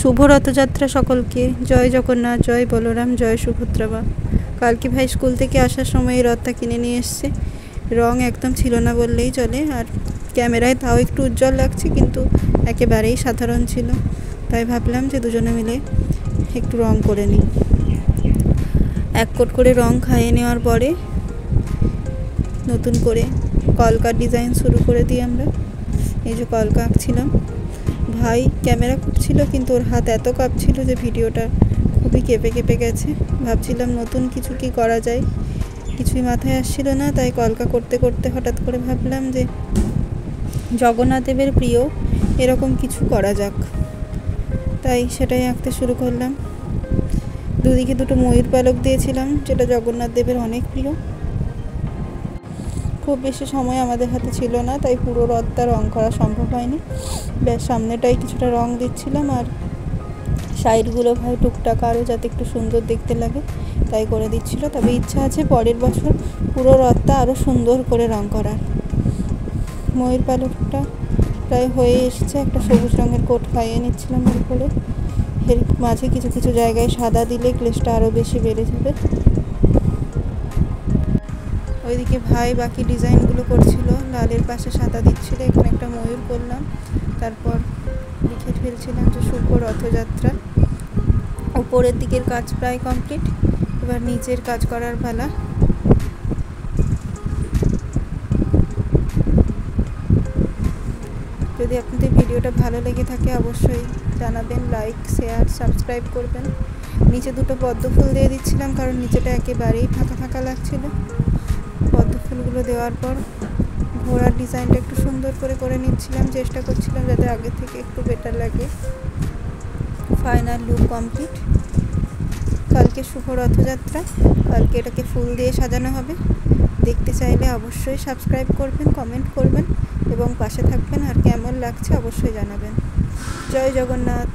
শুভ রথযাত্রা সকলকে। জয় জগন্নাথ, জয় বলরাম, জয় সুভদ্রা মা। কালকে ভাই স্কুল থেকে আসার সময় এই রথটা কিনে নিয়ে এসছে। রং একদম ছিল না বললেই চলে, আর ক্যামেরায় তাও একটু উজ্জ্বল লাগছে, কিন্তু একেবারেই সাধারণ ছিল। তাই ভাবলাম যে দুজনে মিলে একটু রং করে নিই। এক কোট করে রং খাইয়ে নেওয়ার পরে নতুন করে কলকার ডিজাইন শুরু করে দিই আমরা। এই যে কলকা আঁকছিলাম, ভাই ক্যামেরা করছিল, কিন্তু ওর হাত এত কাঁপছিল যে ভিডিওটা খুবই কেঁপে কেঁপে গেছে। ভাবছিলাম নতুন কিছু কি করা যায়, কিছুই মাথায় আসছিল না। তাই কলকা করতে করতে হঠাৎ করে ভাবলাম যে জগন্নাথ দেবের প্রিয় এরকম কিছু করা যাক। তাই সেটাই আঁকতে শুরু করলাম। দুদিকে দুটো ময়ূর পালক দিয়েছিলাম, যেটা জগন্নাথ দেবের অনেক প্রিয়। খুব বেশি সময় আমাদের হাতে ছিল না, তাই পুরো রথটা রং করা সম্ভব হয়নি। ব্যাস সামনেটাই কিছুটা রং দিচ্ছিলাম, আর সাইডগুলো ভাই টুকটাক আরও যাতে একটু সুন্দর দেখতে লাগে তাই করে দিচ্ছিল। তবে ইচ্ছা আছে পরের বছর পুরো রথটা আরও সুন্দর করে রং করার। ময়ূর পালকটা প্রায় হয়ে এসেছে। একটা সবুজ রঙের কোট খাইয়ে নিচ্ছিলাম এর উপরে। এর মাঝে কিছু কিছু জায়গায় সাদা দিলে গ্লেসটা আরও বেশি বেড়ে যাবে। ওইদিকে ভাই বাকি ডিজাইনগুলো করছিল, লালের পাশে সাদা দিচ্ছিল। এখানে একটা ময়ূর করলাম, তারপর লিখে ফেলছিলাম যে শুভ রথযাত্রা। উপরের দিকের কাজ প্রায় কমপ্লিট, এবার নিচের কাজ করার পালা। যদি আপনাদের ভিডিওটা ভালো লেগে থাকে অবশ্যই জানাবেন, লাইক, শেয়ার, সাবস্ক্রাইব করবেন। নিচে দুটো পদ্ম ফুল দিয়ে দিচ্ছিলাম, কারণ নিচেটা একেবারেই ফাঁকা ফাঁকা লাগছিল। পদ্ম ফুলগুলো দেওয়ার পর ঘোড়ার ডিজাইনটা একটু সুন্দর করে নিচ্ছিলাম, চেষ্টা করছিলাম যাতে আগের থেকে একটু বেটার লাগে। Final look complete. কালকে শুভ রথযাত্রা, কালকে এটাকে ফুল দিয়ে সাজানো হবে। দেখতে চাইলে অবশ্যই সাবস্ক্রাইব করবেন, কমেন্ট করবেন এবং পাশে থাকবেন। আর কেমন লাগছে অবশ্যই জানাবেন। জয় জগন্নাথ।